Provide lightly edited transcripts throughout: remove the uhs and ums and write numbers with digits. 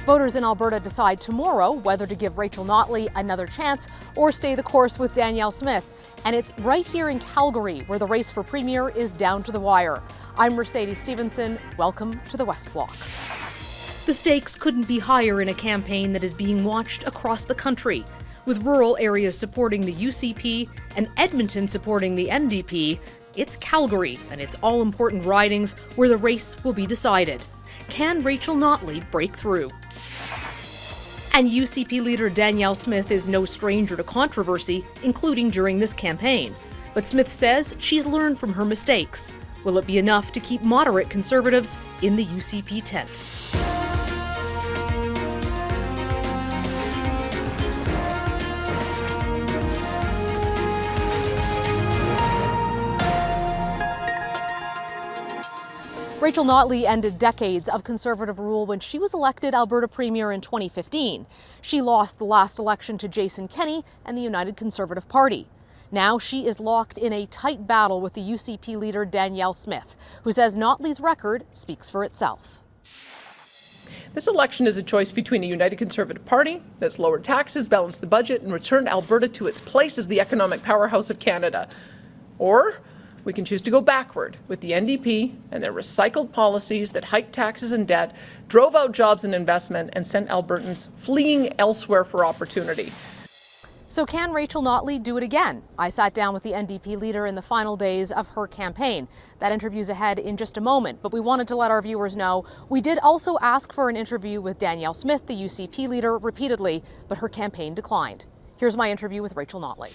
Voters in Alberta decide tomorrow whether to give Rachel Notley another chance or stay the course with Danielle Smith. And it's right here in Calgary where the race for Premier is down to the wire. I'm Mercedes Stephenson. Welcome to the West Block. The stakes couldn't be higher in a campaign that is being watched across the country, with rural areas supporting the UCP and Edmonton supporting the NDP. It's Calgary and its all-important ridings where the race will be decided. Can Rachel Notley break through? And UCP leader Danielle Smith is no stranger to controversy, including during this campaign. But Smith says she's learned from her mistakes. Will it be enough to keep moderate Conservatives in the UCP tent? Rachel Notley ended decades of Conservative rule when she was elected Alberta Premier in 2015. She lost the last election to Jason Kenney and the United Conservative Party. Now she is locked in a tight battle with the UCP leader Danielle Smith, who says Notley's record speaks for itself. This election is a choice between a United Conservative Party that's lowered taxes, balanced the budget, and returned Alberta to its place as the economic powerhouse of Canada. Or we can choose to go backward with the NDP and their recycled policies that hiked taxes and debt, drove out jobs and investment, and sent Albertans fleeing elsewhere for opportunity. So can Rachel Notley do it again? I sat down with the NDP leader in the final days of her campaign. That interview's ahead in just a moment, but we wanted to let our viewers know we did also ask for an interview with Danielle Smith, the UCP leader, repeatedly, but her campaign declined. Here's my interview with Rachel Notley.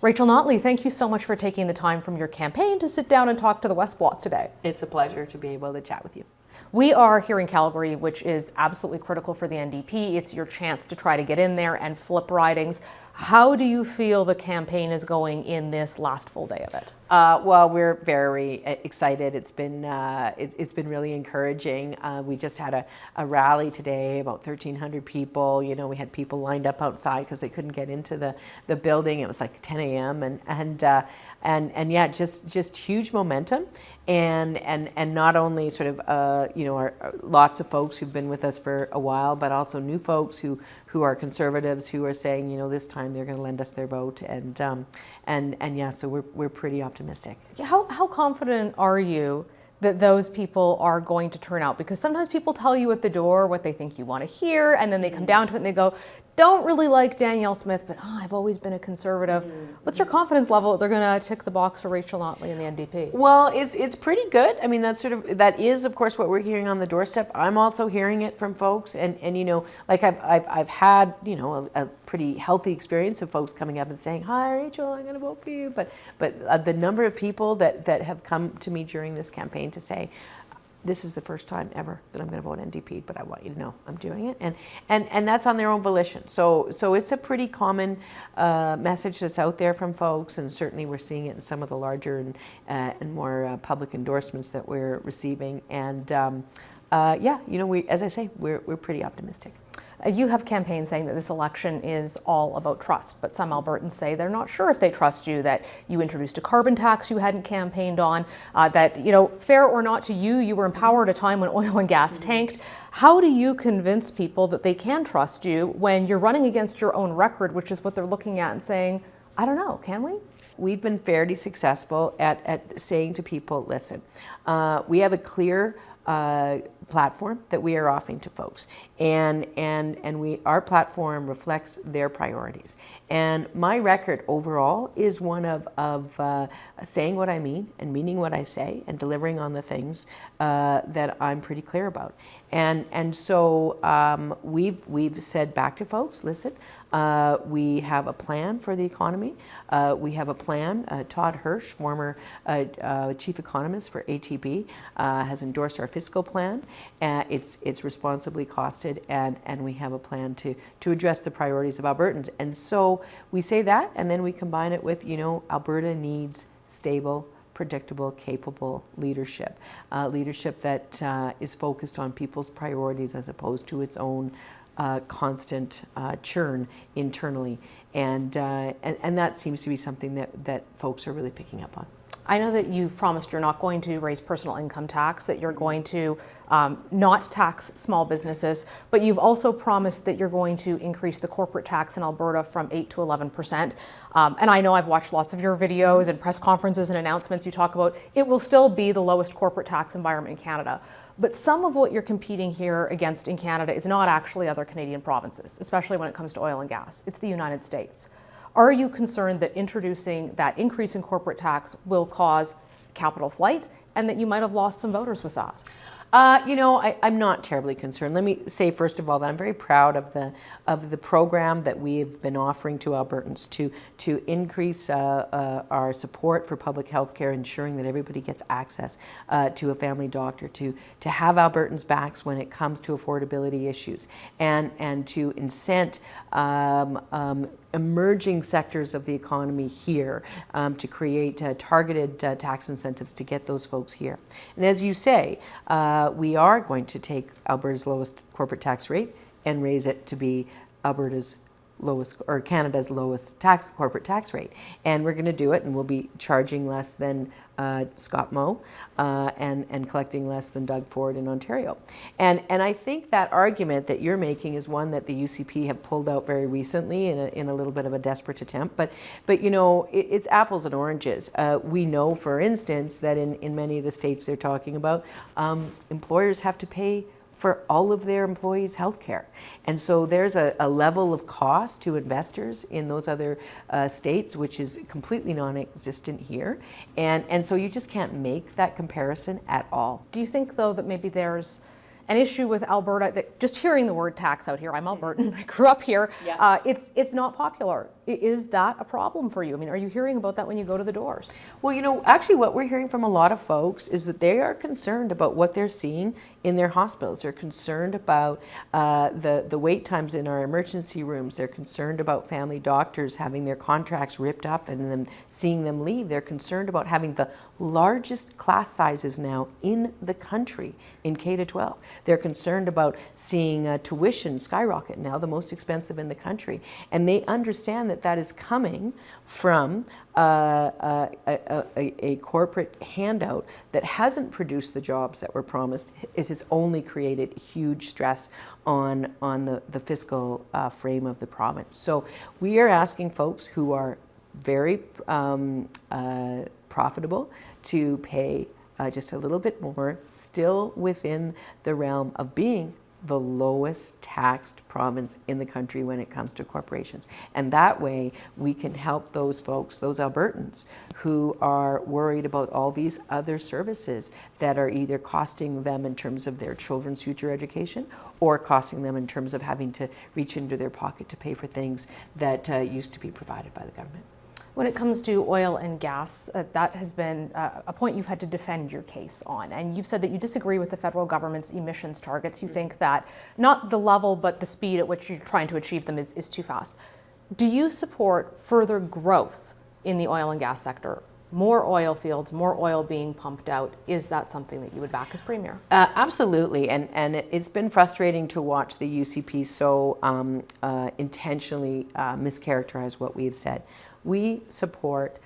Rachel Notley, thank you so much for taking the time from your campaign to sit down and talk to the West Block today. It's a pleasure to be able to chat with you. We are here in Calgary, which is absolutely critical for the NDP. It's your chance to try to get in there and flip ridings. How do you feel the campaign is going in this last full day of it? Well, we're very excited. It's been really encouraging. We just had a rally today, about 1,300 people. You know, we had people lined up outside because they couldn't get into the building. It was like 10 a.m. and yeah, just huge momentum. And not only sort of lots of folks who've been with us for a while, but also new folks who are Conservatives who are saying, you know, this time they're going to lend us their vote, and yeah, so we're pretty optimistic. How confident are you that those people are going to turn out? Because sometimes people tell you at the door what they think you want to hear, and then they come down to it and they go, don't really like Danielle Smith, but I've always been a Conservative. What's your confidence level that they're going to tick the box for Rachel Notley and the NDP? Well, it's pretty good. I mean, that is of course what we're hearing on the doorstep. I'm also hearing it from folks, and you know, like I've had, you know, a pretty healthy experience of folks coming up and saying, "Hi, Rachel, I'm going to vote for you." But the number of people that have come to me during this campaign to say, this is the first time ever that I'm going to vote NDP, but I want you to know I'm doing it, and that's on their own volition. So it's a pretty common message that's out there from folks, and certainly we're seeing it in some of the larger and more public endorsements that we're receiving. And yeah, you know, as I say, we're pretty optimistic. You have campaigns saying that this election is all about trust, but some Albertans say they're not sure if they trust you, that you introduced a carbon tax you hadn't campaigned on, that, you know, fair or not to you, you were in power at a time when oil and gas tanked. How do you convince people that they can trust you when you're running against your own record, which is what they're looking at and saying, I don't know, can we? We've been fairly successful at saying to people, listen, we have a clear platform that we are offering to folks, and our platform reflects their priorities. And my record overall is one of saying what I mean and meaning what I say and delivering on the things that I'm pretty clear about. And so we've said back to folks, listen, we have a plan for the economy. We have a plan. Todd Hirsch, former chief economist for ATB, has endorsed our fiscal plan. It's responsibly costed, and we have a plan to address the priorities of Albertans. And so we say that, and then we combine it with, you know, Alberta needs stable, predictable, capable leadership. Leadership that is focused on people's priorities as opposed to its own constant churn internally. And that seems to be something that folks are really picking up on. I know that you've promised you're not going to raise personal income tax, that you're going to not tax small businesses, but you've also promised that you're going to increase the corporate tax in Alberta from 8 to 11%. And I know I've watched lots of your videos and press conferences and announcements. You talk about it will still be the lowest corporate tax environment in Canada. But some of what you're competing here against in Canada is not actually other Canadian provinces, especially when it comes to oil and gas. It's the United States. Are you concerned that introducing that increase in corporate tax will cause capital flight and that you might have lost some voters with that? I'm not terribly concerned. Let me say, first of all, that I'm very proud of the program that we've been offering to Albertans to increase our support for public health care, ensuring that everybody gets access to a family doctor, to have Albertans' backs when it comes to affordability issues, and to incent emerging sectors of the economy here to create targeted tax incentives to get those folks here. And as you say, we are going to take Alberta's lowest corporate tax rate and raise it to be Alberta's lowest, or Canada's lowest corporate tax rate. And we're going to do it, and we'll be charging less than Scott Moe and collecting less than Doug Ford in Ontario. And I think that argument that you're making is one that the UCP have pulled out very recently in a little bit of a desperate attempt. But it's apples and oranges. We know, for instance, that in many of the states they're talking about, employers have to pay for all of their employees' health care. And so there's a level of cost to investors in those other states which is completely non-existent here. And so you just can't make that comparison at all. Do you think, though, that maybe there's an issue with Alberta, that just hearing the word tax out here, I'm Albertan, I grew up here, yeah. It's not popular. Is that a problem for you? I mean, are you hearing about that when you go to the doors? Well, actually what we're hearing from a lot of folks is that they are concerned about what they're seeing in their hospitals. They're concerned about the wait times in our emergency rooms. They're concerned about family doctors having their contracts ripped up and then seeing them leave. They're concerned about having the largest class sizes now in the country in K-12. They're concerned about seeing tuition skyrocket, now the most expensive in the country. And they understand that is coming from a corporate handout that hasn't produced the jobs that were promised. It has only created huge stress on the fiscal frame of the province. So we are asking folks who are very profitable to pay just a little bit more, still within the realm of being the lowest taxed province in the country when it comes to corporations. And that way we can help those folks, those Albertans, who are worried about all these other services that are either costing them in terms of their children's future education or costing them in terms of having to reach into their pocket to pay for things that used to be provided by the government. When it comes to oil and gas, that has been a point you've had to defend your case on. And you've said that you disagree with the federal government's emissions targets. You think that not the level, but the speed at which you're trying to achieve them is too fast. Do you support further growth in the oil and gas sector? More oil fields, more oil being pumped out. Is that something that you would back as Premier? Absolutely, and it's been frustrating to watch the UCP so intentionally mischaracterize what we've said. We support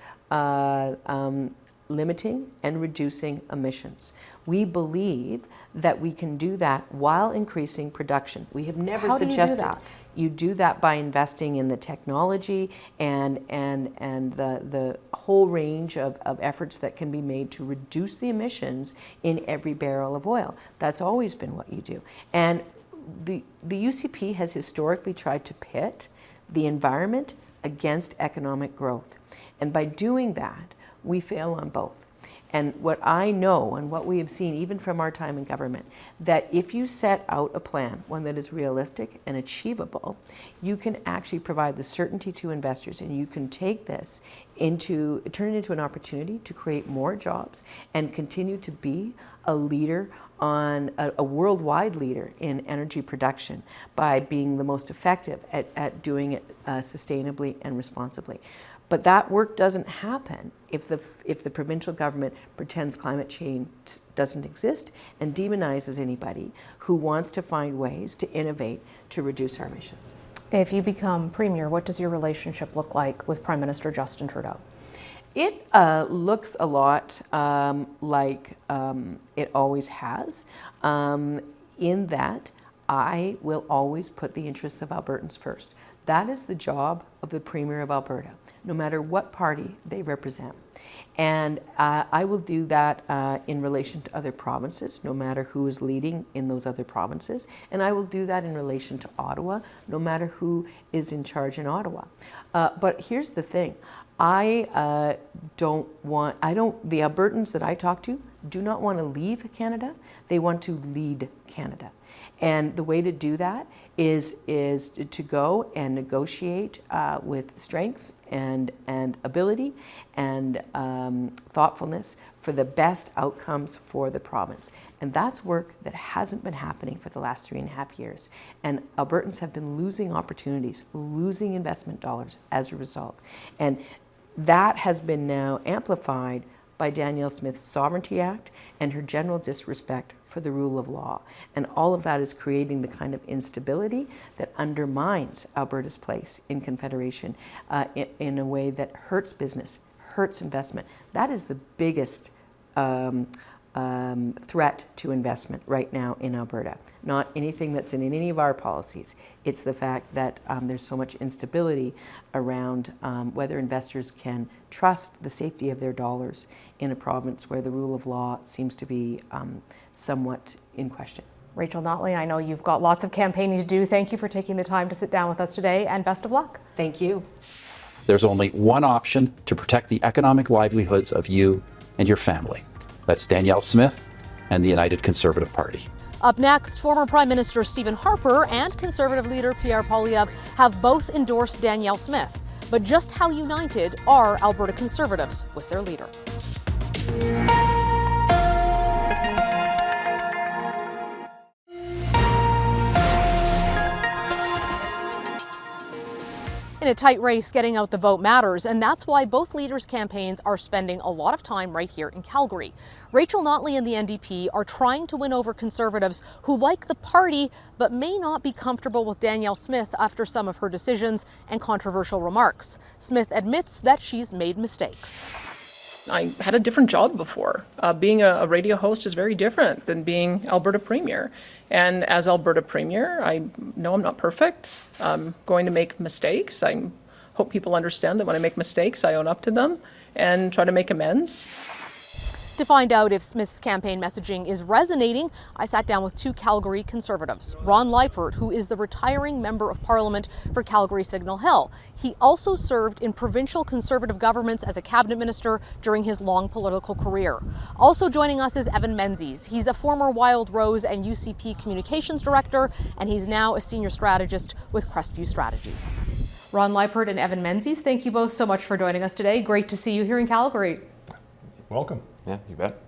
limiting and reducing emissions. We believe that we can do that while increasing production. We have never suggested that. You do that by investing in the technology and the whole range of efforts that can be made to reduce the emissions in every barrel of oil. That's always been what you do. And the UCP has historically tried to pit the environment against economic growth. And by doing that, we fail on both. And what I know and what we have seen even from our time in government, that if you set out a plan, one that is realistic and achievable, you can actually provide the certainty to investors, and you can take this turn it into an opportunity to create more jobs and continue to be a leader on a worldwide leader in energy production by being the most effective at doing it sustainably and responsibly. But that work doesn't happen if the provincial government pretends climate change doesn't exist and demonizes anybody who wants to find ways to innovate to reduce our emissions. If you become Premier, what does your relationship look like with Prime Minister Justin Trudeau? It looks a lot like it always has, in that I will always put the interests of Albertans first. That is the job of the Premier of Alberta, no matter what party they represent. And I will do that in relation to other provinces, no matter who is leading in those other provinces. And I will do that in relation to Ottawa, no matter who is in charge in Ottawa. But here's the thing. the Albertans that I talk to do not want to leave Canada. They want to lead Canada. And the way to do that is to go and negotiate with strength and ability and thoughtfulness for the best outcomes for the province. And that's work that hasn't been happening for the last 3.5 years. And Albertans have been losing opportunities, losing investment dollars as a result. And that has been now amplified by Danielle Smith's Sovereignty Act and her general disrespect for the rule of law. And all of that is creating the kind of instability that undermines Alberta's place in Confederation in a way that hurts business, hurts investment. That is the biggest threat to investment right now in Alberta. Not anything that's in any of our policies. It's the fact that there's so much instability around whether investors can trust the safety of their dollars in a province where the rule of law seems to be somewhat in question. Rachel Notley, I know you've got lots of campaigning to do. Thank you for taking the time to sit down with us today, and best of luck. Thank you. There's only one option to protect the economic livelihoods of you and your family. That's Danielle Smith and the United Conservative Party. Up next, former Prime Minister Stephen Harper and Conservative leader Pierre Poilievre have both endorsed Danielle Smith. But just how united are Alberta Conservatives with their leader? In a tight race, getting out the vote matters, and that's why both leaders' campaigns are spending a lot of time right here in Calgary. Rachel Notley and the NDP are trying to win over Conservatives who like the party but may not be comfortable with Danielle Smith after some of her decisions and controversial remarks. Smith admits that she's made mistakes. I had a different job before. Being a radio host is very different than being Alberta Premier. And as Alberta Premier, I know I'm not perfect. I'm going to make mistakes. I hope people understand that when I make mistakes, I own up to them and try to make amends. To find out if Smith's campaign messaging is resonating, I sat down with two Calgary Conservatives. Ron Liepert, who is the retiring Member of Parliament for Calgary Signal Hill. He also served in provincial Conservative governments as a cabinet minister during his long political career. Also joining us is Evan Menzies. He's a former Wild Rose and UCP communications director, and he's now a senior strategist with Crestview Strategies. Ron Liepert and Evan Menzies, thank you both so much for joining us today. Great to see you here in Calgary. Welcome. Yeah, you bet.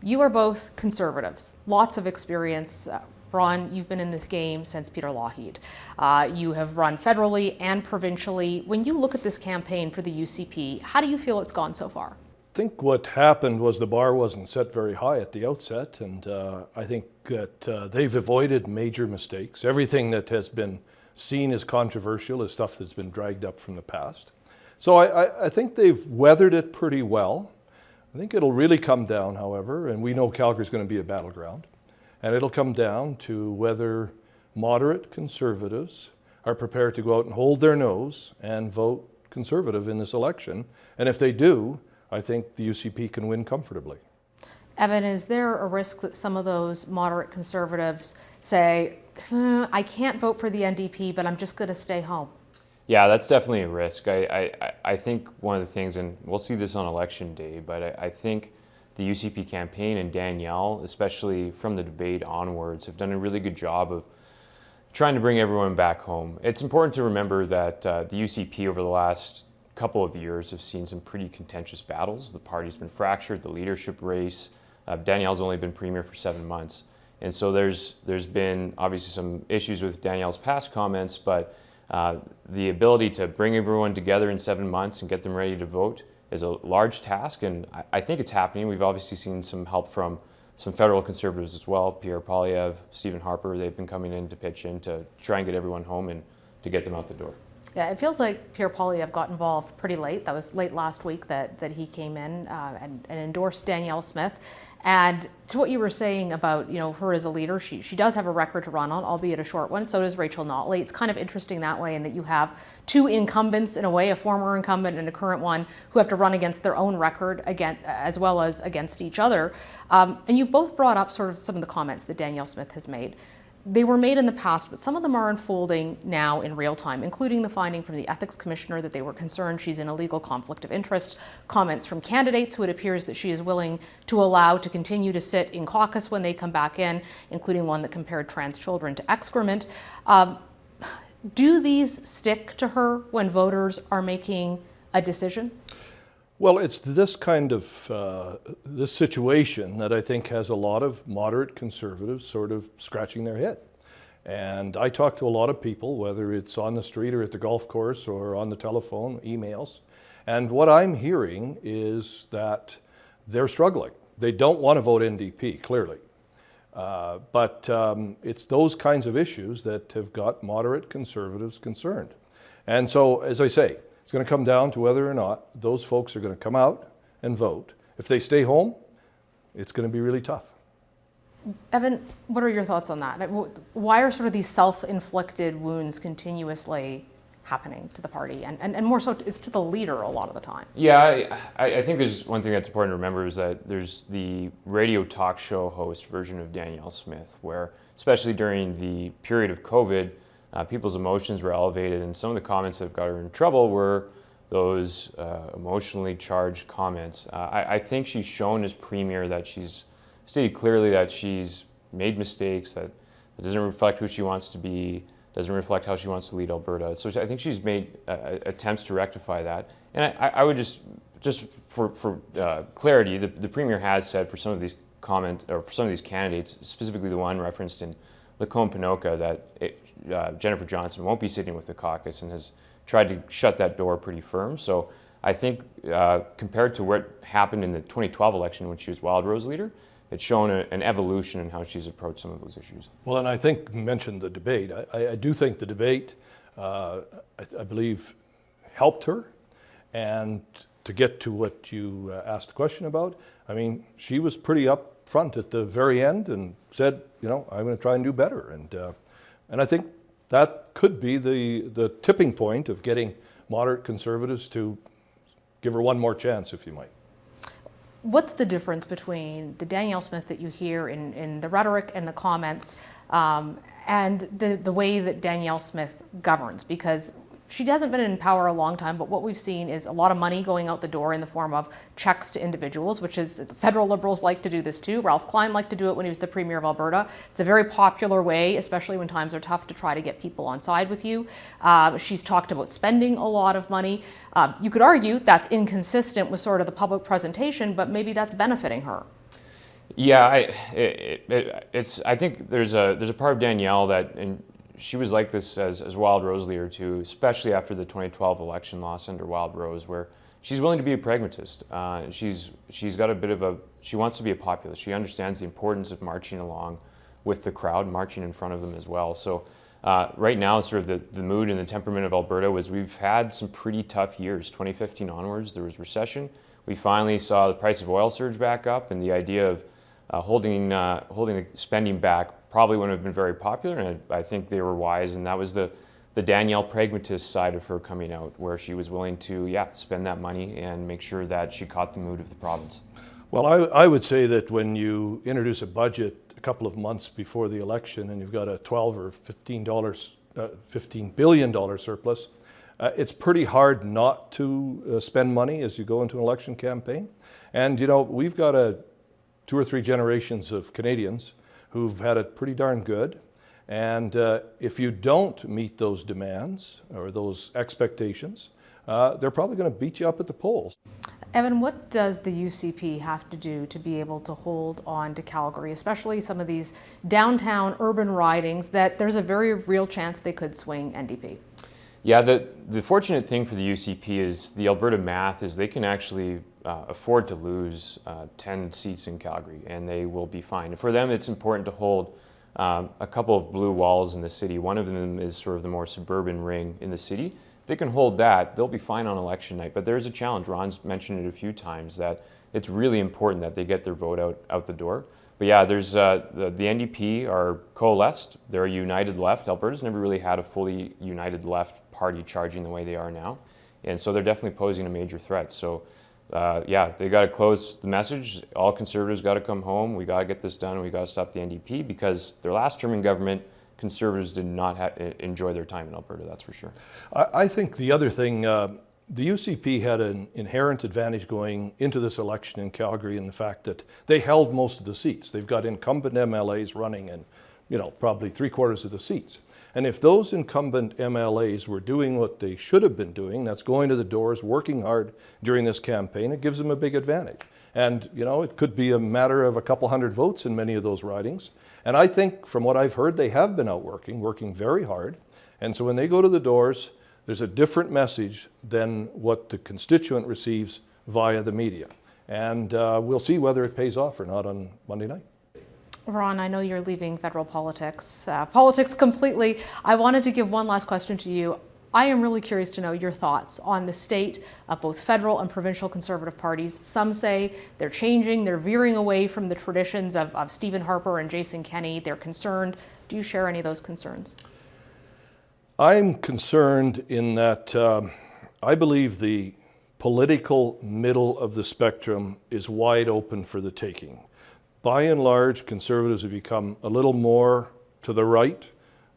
You are both Conservatives, lots of experience. Ron, you've been in this game since Peter Lougheed. You have run federally and provincially. When you look at this campaign for the UCP, how do you feel it's gone so far? I think what happened was the bar wasn't set very high at the outset, and I think that they've avoided major mistakes. Everything that has been seen as controversial is stuff that's been dragged up from the past. So I think they've weathered it pretty well. I think it'll really come down, however, and we know Calgary's going to be a battleground, and it'll come down to whether moderate Conservatives are prepared to go out and hold their nose and vote Conservative in this election. And if they do, I think the UCP can win comfortably. Evan, is there a risk that some of those moderate Conservatives say, I can't vote for the NDP, but I'm just going to stay home? Yeah, that's definitely a risk. I think one of the things, and we'll see this on election day, but I think the UCP campaign and Danielle, especially from the debate onwards, have done a really good job of trying to bring everyone back home. It's important to remember that the UCP over the last couple of years have seen some pretty contentious battles. The party's been fractured, the leadership race. Danielle's only been Premier for 7 months. And so there's been obviously some issues with Danielle's past comments, but the ability to bring everyone together in 7 months and get them ready to vote is a large task, and I think it's happening. We've obviously seen some help from some federal Conservatives as well. Pierre Poilievre, Stephen Harper, they've been coming in to pitch in to try and get everyone home and to get them out the door. Yeah, it feels like Pierre Poilievre got involved pretty late. That was late last week that he came in and endorsed Danielle Smith. And to what you were saying about, you know, her as a leader, she does have a record to run on, albeit a short one. So does Rachel Notley. It's kind of interesting that way in that you have two incumbents in a way, a former incumbent and a current one, who have to run against their own record again, as well as against each other. And you both brought up sort of some of the comments that Danielle Smith has made. They were made in the past, but some of them are unfolding now in real time, including the finding from the ethics commissioner that they were concerned she's in a legal conflict of interest, comments from candidates who it appears that she is willing to allow to continue to sit in caucus when they come back in, including one that compared trans children to excrement. Do these stick to her when voters are making a decision? Well, it's this kind of this situation that I think has a lot of moderate conservatives sort of scratching their head. And I talk to a lot of people, whether it's on the street or at the golf course or on the telephone, emails. And what I'm hearing is that they're struggling. They don't want to vote NDP, clearly. But it's those kinds of issues that have got moderate conservatives concerned. And so, as I say, it's going to come down to whether or not those folks are going to come out and vote. If they stay home, it's going to be really tough. Evan, what are your thoughts on that? Why are sort of these self-inflicted wounds continuously happening to the party? And more so, it's to the leader a lot of the time. Yeah, I think there's one thing that's important to remember is that there's the radio talk show host version of Danielle Smith, where especially during the period of COVID, people's emotions were elevated, and some of the comments that got her in trouble were those emotionally charged comments. I think she's shown as premier that she's stated clearly that she's made mistakes, that it doesn't reflect who she wants to be, doesn't reflect how she wants to lead Alberta. So I think she's made attempts to rectify that. And I would just for clarity, the premier has said for some of these for some of these candidates, specifically the one referenced in Lacombe-Pinoca, that Jennifer Johnson won't be sitting with the caucus and has tried to shut that door pretty firm. So I think compared to what happened in the 2012 election when she was Wild Rose leader, it's shown an evolution in how she's approached some of those issues. Well, and I think you mentioned the debate. I do think the debate, I believe, helped her. And to get to what you asked the question about, I mean, she was pretty upfront at the very end and said, you know, I'm going to try and do better. And I think that could be the tipping point of getting moderate conservatives to give her one more chance, if you might. What's the difference between the Danielle Smith that you hear in the rhetoric and the comments and the way that Danielle Smith governs? Because she hasn't been in power a long time, but what we've seen is a lot of money going out the door in the form of checks to individuals, which is, the federal Liberals like to do this too. Ralph Klein liked to do it when he was the Premier of Alberta. It's a very popular way, especially when times are tough, to try to get people on side with you. She's talked about spending a lot of money. You could argue that's inconsistent with sort of the public presentation, but maybe that's benefiting her. Yeah, I think there's a part of Danielle that, and she was like this as Wild Rose leader too, especially after the 2012 election loss under Wild Rose, where she's willing to be a pragmatist. She's got a bit of she wants to be a populist. She understands the importance of marching along with the crowd, marching in front of them as well. So right now, sort of the mood and the temperament of Alberta was we've had some pretty tough years. 2015 onwards, there was recession. We finally saw the price of oil surge back up, and the idea of holding the spending back probably wouldn't have been very popular, and I think they were wise, and that was the Danielle pragmatist side of her coming out, where she was willing to, spend that money and make sure that she caught the mood of the province. Well, I would say that when you introduce a budget a couple of months before the election and you've got a $12 or $15 billion surplus, it's pretty hard not to spend money as you go into an election campaign. And, you know, we've got 2 or 3 generations of Canadians who've had it pretty darn good. And if you don't meet those demands or those expectations, they're probably going to beat you up at the polls. Evan, what does the UCP have to do to be able to hold on to Calgary, especially some of these downtown urban ridings that there's a very real chance they could swing NDP? Yeah, the fortunate thing for the UCP is the Alberta math is they can actually afford to lose 10 seats in Calgary, and they will be fine. For them, it's important to hold a couple of blue walls in the city. One of them is sort of the more suburban ring in the city. If they can hold that, they'll be fine on election night. But there's a challenge. Ron's mentioned it a few times that it's really important that they get their vote out the door. But yeah, there's the NDP are coalesced. They're a united left. Alberta's never really had a fully united left party charging the way they are now. And so they're definitely posing a major threat. So yeah, they got to close the message. All Conservatives got to come home. We got to get this done, and we got to stop the NDP, because their last term in government, Conservatives did not enjoy their time in Alberta, that's for sure. I think the other thing, the UCP had an inherent advantage going into this election in Calgary in the fact that they held most of the seats. They've got incumbent MLAs running in, probably 3/4 of the seats. And if those incumbent MLAs were doing what they should have been doing, that's going to the doors, working hard during this campaign, it gives them a big advantage. And, it could be a matter of a couple hundred votes in many of those ridings. And I think from what I've heard, they have been out working very hard. And so when they go to the doors, there's a different message than what the constituent receives via the media. And we'll see whether it pays off or not on Monday night. Ron, I know you're leaving federal politics completely. I wanted to give one last question to you. I am really curious to know your thoughts on the state of both federal and provincial Conservative parties. Some say they're changing, they're veering away from the traditions of Stephen Harper and Jason Kenney. They're concerned. Do you share any of those concerns? I'm concerned in that I believe the political middle of the spectrum is wide open for the taking. By and large, Conservatives have become a little more to the right.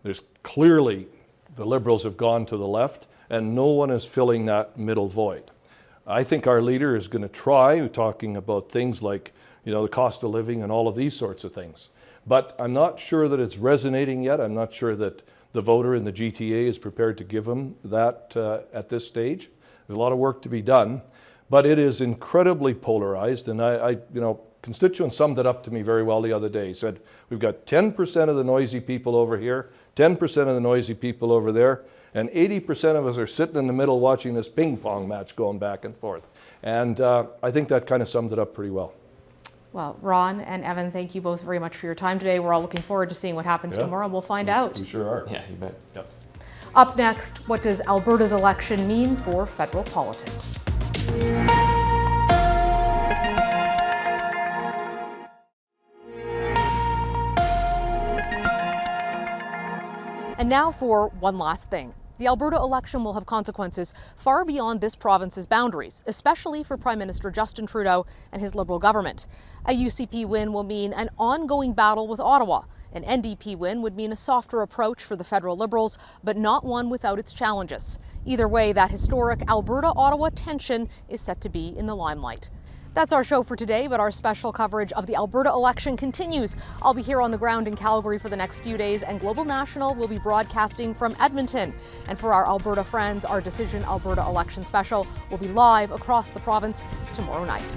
There's clearly the Liberals have gone to the left, and no one is filling that middle void. I think our leader is going to try, talking about things like, the cost of living and all of these sorts of things. But I'm not sure that it's resonating yet. I'm not sure that the voter in the GTA is prepared to give him that at this stage. There's a lot of work to be done, but it is incredibly polarized. And constituents summed it up to me very well the other day. He said, we've got 10% of the noisy people over here, 10% of the noisy people over there, and 80% of us are sitting in the middle watching this ping pong match going back and forth. And I think that kind of summed it up pretty well. Well, Ron and Evan, thank you both very much for your time today. We're all looking forward to seeing what happens tomorrow, and we'll find out. We sure are. Yeah, you bet. Yep. Up next, what does Alberta's election mean for federal politics? And now for one last thing. The Alberta election will have consequences far beyond this province's boundaries, especially for Prime Minister Justin Trudeau and his Liberal government. A UCP win will mean an ongoing battle with Ottawa. An NDP win would mean a softer approach for the federal Liberals, but not one without its challenges. Either way, that historic Alberta-Ottawa tension is set to be in the limelight. That's our show for today, but our special coverage of the Alberta election continues. I'll be here on the ground in Calgary for the next few days, and Global National will be broadcasting from Edmonton. And for our Alberta friends, our Decision Alberta election special will be live across the province tomorrow night.